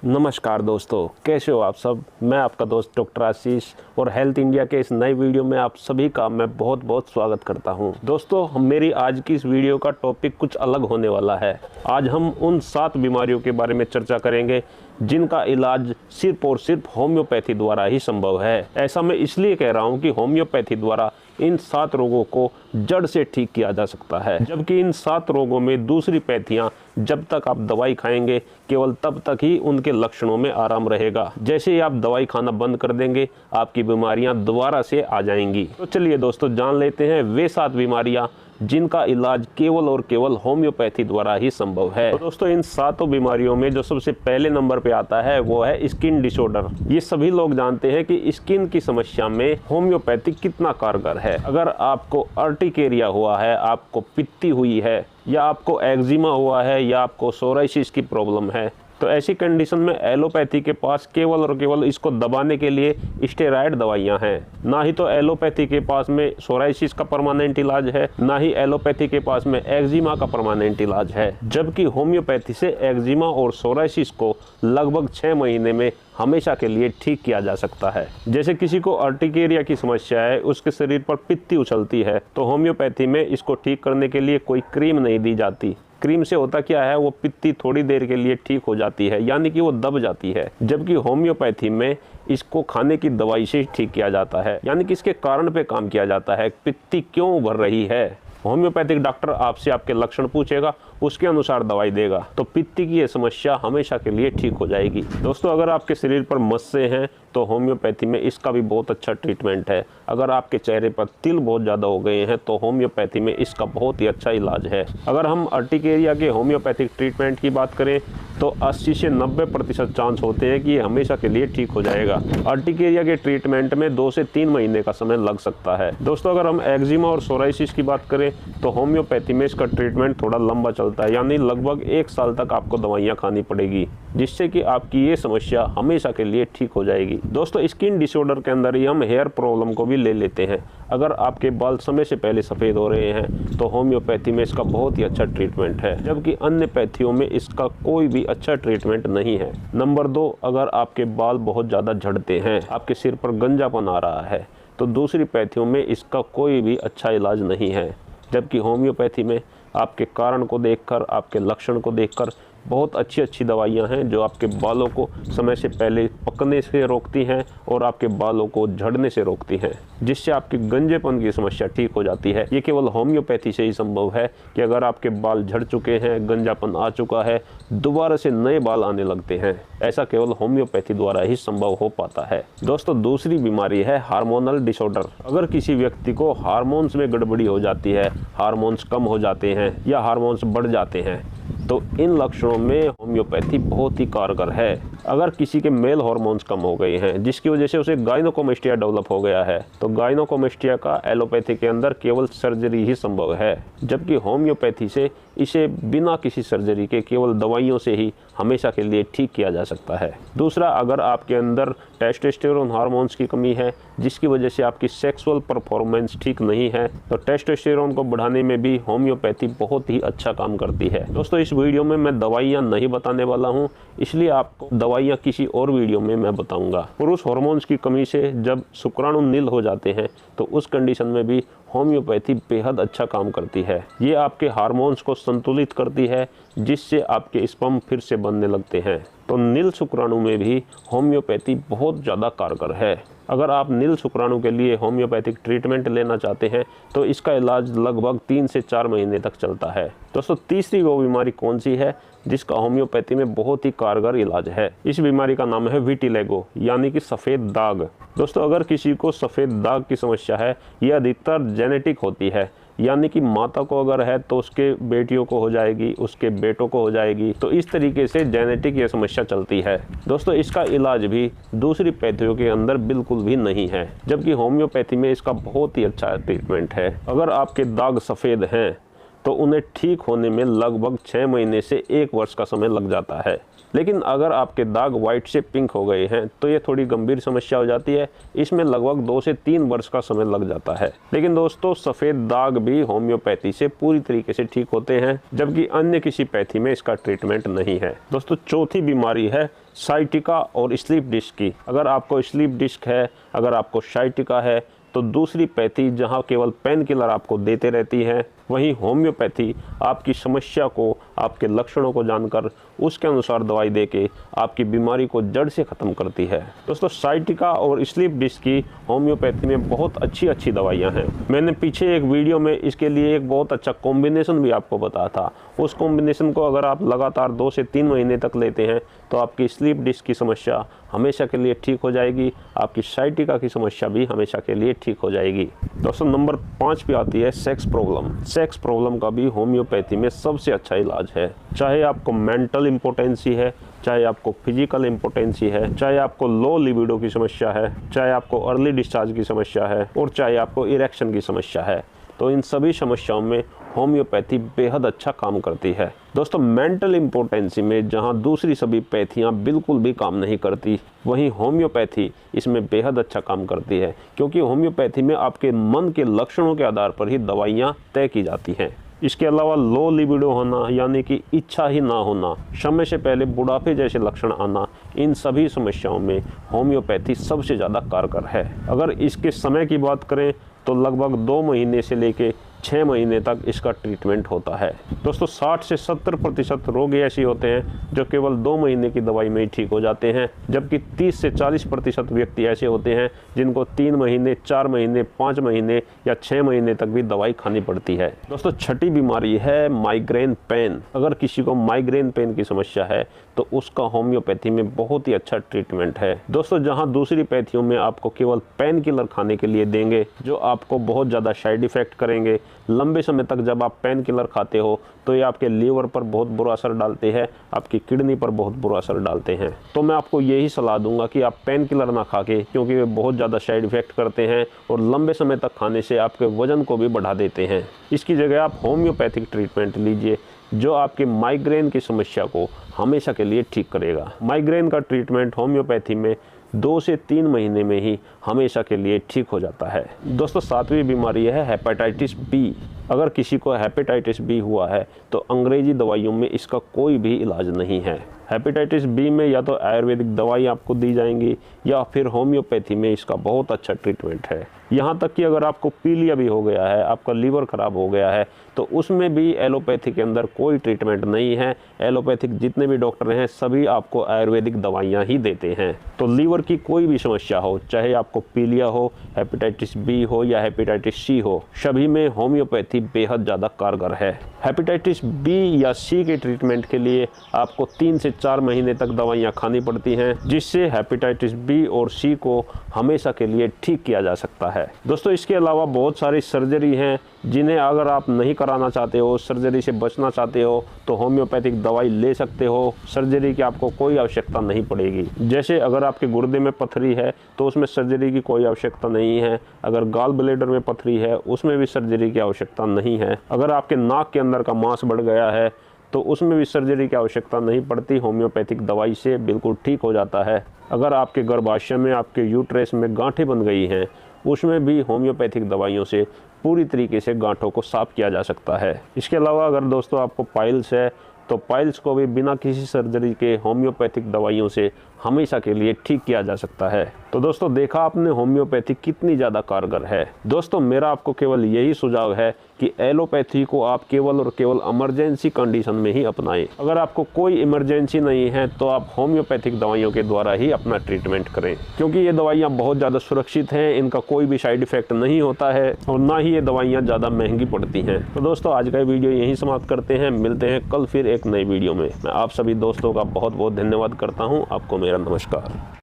नमस्कार दोस्तों, कैसे हो आप सब। मैं आपका दोस्त डॉक्टर आशीष और हेल्थ इंडिया के इस नए वीडियो में आप सभी का मैं बहुत बहुत स्वागत करता हूं। दोस्तों, मेरी आज की इस वीडियो का टॉपिक कुछ अलग होने वाला है। आज हम उन 7 बीमारियों के बारे में चर्चा करेंगे जिनका इलाज सिर्फ और सिर्फ होम्योपैथी द्वारा ही संभव है। ऐसा मैं इसलिए कह रहा हूं कि होम्योपैथी द्वारा इन 7 रोगों को जड़ से ठीक किया जा सकता है, जबकि इन 7 रोगों में दूसरी पैथियां जब तक आप दवाई खाएंगे केवल तब तक ही उनके लक्षणों में आराम रहेगा। जैसे ही आप दवाई खाना बंद कर देंगे आपकी बीमारियां दोबारा से आ जाएंगी। तो चलिए दोस्तों, जान लेते हैं वे 7 बीमारियां जिनका इलाज केवल और केवल होम्योपैथी द्वारा ही संभव है। तो दोस्तों, इन 7 बीमारियों में जो सबसे पहले नंबर पे आता है वो है स्किन डिसऑर्डर। ये सभी लोग जानते हैं कि स्किन की समस्या में होम्योपैथी कितना कारगर है। अगर आपको अर्टिकेरिया हुआ है, आपको पित्ती हुई है, या आपको एक्जिमा हुआ है, या आपको सोराइसिस की प्रॉब्लम है, तो ऐसी कंडीशन में एलोपैथी के पास केवल और केवल इसको दबाने के लिए स्टेरॉयड दवाइयां हैं। ना ही तो एलोपैथी के पास में सोराइसिस का परमानेंट इलाज है, ना ही एलोपैथी के पास में एक्जिमा का परमानेंट इलाज है। जबकि होम्योपैथी से एक्जिमा और सोराइसिस को लगभग 6 महीने में हमेशा के लिए ठीक किया जा सकता है। जैसे किसी को अर्टिकेरिया की समस्या है, उसके शरीर पर पित्ती उछलती है, तो होम्योपैथी में इसको ठीक करने के लिए कोई क्रीम नहीं दी जाती। क्रीम से होता क्या है, वो पित्ती थोड़ी देर के लिए ठीक हो जाती है, यानी कि वो दब जाती है। जबकि होम्योपैथी में इसको खाने की दवाई से ठीक किया जाता है, यानी कि इसके कारण पे काम किया जाता है। पित्ती क्यों उभर रही है, होम्योपैथिक डॉक्टर आपसे आपके लक्षण पूछेगा, उसके अनुसार दवाई देगा, तो पित्ती की ये समस्या हमेशा के लिए ठीक हो जाएगी। दोस्तों, अगर आपके शरीर पर मस्से हैं तो होम्योपैथी में इसका भी बहुत अच्छा ट्रीटमेंट है। अगर आपके चेहरे पर तिल बहुत ज़्यादा हो गए हैं तो होम्योपैथी में इसका बहुत ही अच्छा इलाज है। अगर हम अर्टिकेरिया के होम्योपैथिक ट्रीटमेंट की बात करें तो 80 से 90% चांस होते हैं कि ये हमेशा के लिए ठीक हो जाएगा। अर्टिकेरिया के ट्रीटमेंट में 2 से 3 महीने का समय लग सकता है। दोस्तों, अगर हम एक्जिमा और सोराइसिस की बात करें तो होम्योपैथी में इसका ट्रीटमेंट थोड़ा लंबा चलता है, यानी लगभग 1 साल तक आपको दवाइयाँ खानी पड़ेगी, जिससे कि आपकी ये समस्या हमेशा के लिए ठीक हो जाएगी। दोस्तों, स्किन डिसऑर्डर के अंदर ही हम हेयर प्रॉब्लम को भी ले लेते हैं। अगर आपके बाल समय से पहले सफ़ेद हो रहे हैं तो होम्योपैथी में इसका बहुत ही अच्छा ट्रीटमेंट है, जबकि अन्य पैथियों में इसका कोई भी अच्छा ट्रीटमेंट नहीं है। नंबर 2, अगर आपके बाल बहुत ज़्यादा झड़ते हैं, आपके सिर पर गंजापन आ रहा है, तो दूसरी पैथियों में इसका कोई भी अच्छा इलाज नहीं है। जबकि होम्योपैथी में आपके कारण को देखकर, आपके लक्षण को देखकर बहुत अच्छी दवाइयां हैं जो आपके बालों को समय से पहले पकने से रोकती हैं और आपके बालों को झड़ने से रोकती हैं, जिससे आपके गंजेपन की समस्या ठीक हो जाती है। ये केवल होम्योपैथी से ही संभव है कि अगर आपके बाल झड़ चुके हैं, गंजापन आ चुका है, दोबारा से नए बाल आने लगते हैं, ऐसा केवल होम्योपैथी द्वारा ही संभव हो पाता है। दोस्तों, दूसरी बीमारी है हार्मोनल डिसऑर्डर। अगर किसी व्यक्ति को हार्मोन्स में गड़बड़ी हो जाती है, हार्मोन्स कम हो जाते हैं या हार्मोन्स बढ़ जाते हैं, तो इन लक्षणों में होम्योपैथी बहुत ही कारगर है। अगर किसी के मेल हार्मोन्स कम हो गए हैं, जिसकी वजह से उसे गायनोकोमेस्टिया डेवलप हो गया है, तो गायनोकोमेस्टिया का एलोपैथी के अंदर केवल सर्जरी ही संभव है, जबकि होम्योपैथी से इसे बिना किसी सर्जरी के केवल दवाइयों से ही हमेशा के लिए ठीक किया जा सकता है। दूसरा, अगर आपके अंदर टेस्टोस्टेरोन हार्मोन्स की कमी है, जिसकी वजह से आपकी सेक्सुअल परफॉर्मेंस ठीक नहीं है, तो टेस्टोस्टेरोन को बढ़ाने में भी होम्योपैथी बहुत ही अच्छा काम करती है। दोस्तों, इस वीडियो में मैं दवाइयाँ नहीं बताने वाला हूँ, इसलिए आपको दवाइयाँ किसी और वीडियो में मैं बताऊँगा। पुरुष हार्मोन्स की कमी से जब शुक्राणु नील हो जाते हैं तो उस कंडीशन में भी होम्योपैथी बेहद अच्छा काम करती है। ये आपके हार्मोन्स को संतुलित करती है, जिससे आपके स्पर्म फिर से बनने लगते हैं। तो नील शुक्राणु में भी होम्योपैथी बहुत ज़्यादा कारगर है। अगर आप नील शुक्राणु के लिए होम्योपैथिक ट्रीटमेंट लेना चाहते हैं तो इसका इलाज लगभग 3 से 4 महीने तक चलता है। दोस्तों, तीसरी वो बीमारी कौन सी है जिसका होम्योपैथी में बहुत ही कारगर इलाज है? इस बीमारी का नाम है विटिलिगो, यानी कि सफ़ेद दाग। दोस्तों, अगर किसी को सफ़ेद दाग की समस्या है, यह अधिकतर जेनेटिक होती है, यानी कि माता को अगर है तो उसके बेटियों को हो जाएगी, उसके बेटों को हो जाएगी, तो इस तरीके से जेनेटिक ये समस्या चलती है। दोस्तों, इसका इलाज भी दूसरी पैथियों के अंदर बिल्कुल भी नहीं है, जबकि होम्योपैथी में इसका बहुत ही अच्छा ट्रीटमेंट है। अगर आपके दाग सफ़ेद हैं तो उन्हें ठीक होने में लगभग 6 महीने से 1 वर्ष का समय लग जाता है। लेकिन अगर आपके दाग वाइट से पिंक हो गए हैं तो ये थोड़ी गंभीर समस्या हो जाती है। इसमें लगभग 2 से 3 वर्ष का समय लग जाता है। लेकिन दोस्तों, सफ़ेद दाग भी होम्योपैथी से पूरी तरीके से ठीक होते हैं, जबकि अन्य किसी पैथी में इसका ट्रीटमेंट नहीं है। दोस्तों, चौथी बीमारी है साइटिका और स्लीप डिस्क की। अगर आपको स्लीप डिस्क है, अगर आपको साइटिका है, तो दूसरी पैथी जहां केवल पेन किलर आपको देते रहती है, वहीं होम्योपैथी आपकी समस्या को, आपके लक्षणों को जानकर उसके अनुसार दवाई देके आपकी बीमारी को जड़ से ख़त्म करती है। दोस्तों, साइटिका और स्लीप डिस्क की होम्योपैथी में बहुत अच्छी दवाइयाँ हैं। मैंने पीछे एक वीडियो में इसके लिए एक बहुत अच्छा कॉम्बिनेशन भी आपको बताया था। उस कॉम्बिनेशन को अगर आप लगातार 2 से 3 महीने तक लेते हैं तो आपकी स्लीप डिस्क की समस्या हमेशा के लिए ठीक हो जाएगी, आपकी साइटिका की समस्या भी हमेशा के लिए ठीक हो जाएगी। दोस्तों, नंबर 5 पे आती है सेक्स प्रॉब्लम। सेक्स प्रॉब्लम का भी होम्योपैथी में सबसे अच्छा इलाज है। चाहे आपको मेंटल इम्पोटेंसी है, चाहे आपको फिजिकल इम्पोटेंसी है, चाहे आपको लो लिबिडो की समस्या है, चाहे आपको अर्ली डिस्चार्ज की समस्या है, और चाहे आपको इरेक्शन की समस्या है, तो इन सभी समस्याओं में होम्योपैथी बेहद अच्छा काम करती है। दोस्तों, मेंटल इम्पोटेंसी में जहां दूसरी सभी पैथियां बिल्कुल भी काम नहीं करती, वहीं होम्योपैथी इसमें बेहद अच्छा काम करती है, क्योंकि होम्योपैथी में आपके मन के लक्षणों के आधार पर ही दवाइयां तय की जाती हैं। इसके अलावा लो लिबिडो होना, यानी कि इच्छा ही ना होना, समय से पहले बुढ़ापे जैसे लक्षण आना, इन सभी समस्याओं में होम्योपैथी सबसे ज़्यादा कारगर है। अगर इसके समय की बात करें तो लगभग 2 महीने से लेके 6 महीने तक इसका ट्रीटमेंट होता है। दोस्तों, 60 से 70% रोगी ऐसे होते हैं जो केवल 2 महीने की दवाई में ही ठीक हो जाते हैं, जबकि 30 से 40% व्यक्ति ऐसे होते हैं जिनको 3 महीने, 4 महीने, 5 महीने या 6 महीने तक भी दवाई खानी पड़ती है। दोस्तों, छठी बीमारी है माइग्रेन पेन। अगर किसी को माइग्रेन पेन की समस्या है तो उसका होम्योपैथी में बहुत ही अच्छा ट्रीटमेंट है। दोस्तों, जहां दूसरी पैथियों में आपको केवल पेन किलर खाने के लिए देंगे जो आपको बहुत ज़्यादा साइड इफ़ेक्ट करेंगे, लंबे समय तक जब आप पेन किलर खाते हो तो ये आपके लीवर पर बहुत बुरा असर डालते हैं, आपकी किडनी पर बहुत बुरा असर डालते हैं। तो मैं आपको यही सलाह दूंगा कि आप पेन किलर ना खा के, क्योंकि वे बहुत ज़्यादा साइड इफ़ेक्ट करते हैं और लंबे समय तक खाने से आपके वजन को भी बढ़ा देते हैं। इसकी जगह आप होम्योपैथिक ट्रीटमेंट लीजिए जो आपके माइग्रेन की समस्या को हमेशा के लिए ठीक करेगा। माइग्रेन का ट्रीटमेंट होम्योपैथी में 2 से 3 महीने में ही हमेशा के लिए ठीक हो जाता है। दोस्तों, 7वीं बीमारी है हेपेटाइटिस बी। अगर किसी को हेपेटाइटिस बी हुआ है तो अंग्रेजी दवाइयों में इसका कोई भी इलाज नहीं है। हेपेटाइटिस बी में या तो आयुर्वेदिक दवाई आपको दी जाएंगी या फिर होम्योपैथी में इसका बहुत अच्छा ट्रीटमेंट है। यहाँ तक कि अगर आपको पीलिया भी हो गया है, आपका लीवर खराब हो गया है, तो उसमें भी एलोपैथी के अंदर कोई ट्रीटमेंट नहीं है। एलोपैथिक जितने भी डॉक्टर हैं सभी आपको आयुर्वेदिक दवाइयाँ ही देते हैं। तो लीवर की कोई भी समस्या हो, चाहे आपको पीलिया हो, हेपेटाइटिस बी हो या हेपेटाइटिस सी हो, सभी में होम्योपैथी बेहद ज़्यादा कारगर है। हेपेटाइटिस बी या सी के ट्रीटमेंट के लिए आपको 3 से 4 महीने तक दवाइयाँ खानी पड़ती हैं, जिससे हेपेटाइटिस बी और सी को हमेशा के लिए ठीक किया जा सकता है। दोस्तों, इसके अलावा बहुत सारी सर्जरी हैं जिन्हें अगर आप नहीं कराना चाहते हो, सर्जरी से बचना चाहते हो, तो होम्योपैथिक दवाई ले सकते हो। सर्जरी की आपको कोई आवश्यकता नहीं पड़ेगी। जैसे अगर आपके गुर्दे में पथरी है तो उसमें सर्जरी की कोई आवश्यकता नहीं है। अगर गॉल ब्लैडर में पथरी है उसमें भी सर्जरी की आवश्यकता नहीं है। अगर आपके नाक के अंदर का मांस बढ़ गया है तो उसमें भी सर्जरी की आवश्यकता नहीं पड़ती, होम्योपैथिक दवाई से बिल्कुल ठीक हो जाता है। अगर आपके गर्भाशय में, आपके यूट्रस में गांठें बन गई हैं, उसमें भी होम्योपैथिक दवाइयों से पूरी तरीके से गांठों को साफ किया जा सकता है। इसके अलावा अगर दोस्तों आपको पाइल्स है तो पाइल्स को भी बिना किसी सर्जरी के होम्योपैथिक दवाइयों से हमेशा के लिए ठीक किया जा सकता है। तो दोस्तों, देखा आपने होम्योपैथी कितनी ज़्यादा कारगर है। दोस्तों, मेरा आपको केवल यही सुझाव है कि एलोपैथी को आप केवल और केवल इमरजेंसी कंडीशन में ही अपनाएं। अगर आपको कोई इमरजेंसी नहीं है तो आप होम्योपैथिक दवाइयों के द्वारा ही अपना ट्रीटमेंट करें, क्योंकि ये दवाइयाँ बहुत ज़्यादा सुरक्षित हैं, इनका कोई भी साइड इफेक्ट नहीं होता है और ना ही ये दवाइयाँ ज़्यादा महंगी पड़ती हैं। तो दोस्तों, आज का वीडियो यहीं समाप्त करते हैं। मिलते हैं कल फिर एक नई वीडियो में। मैं आप सभी दोस्तों का बहुत बहुत धन्यवाद करता हूँ। आपको मेरा नमस्कार।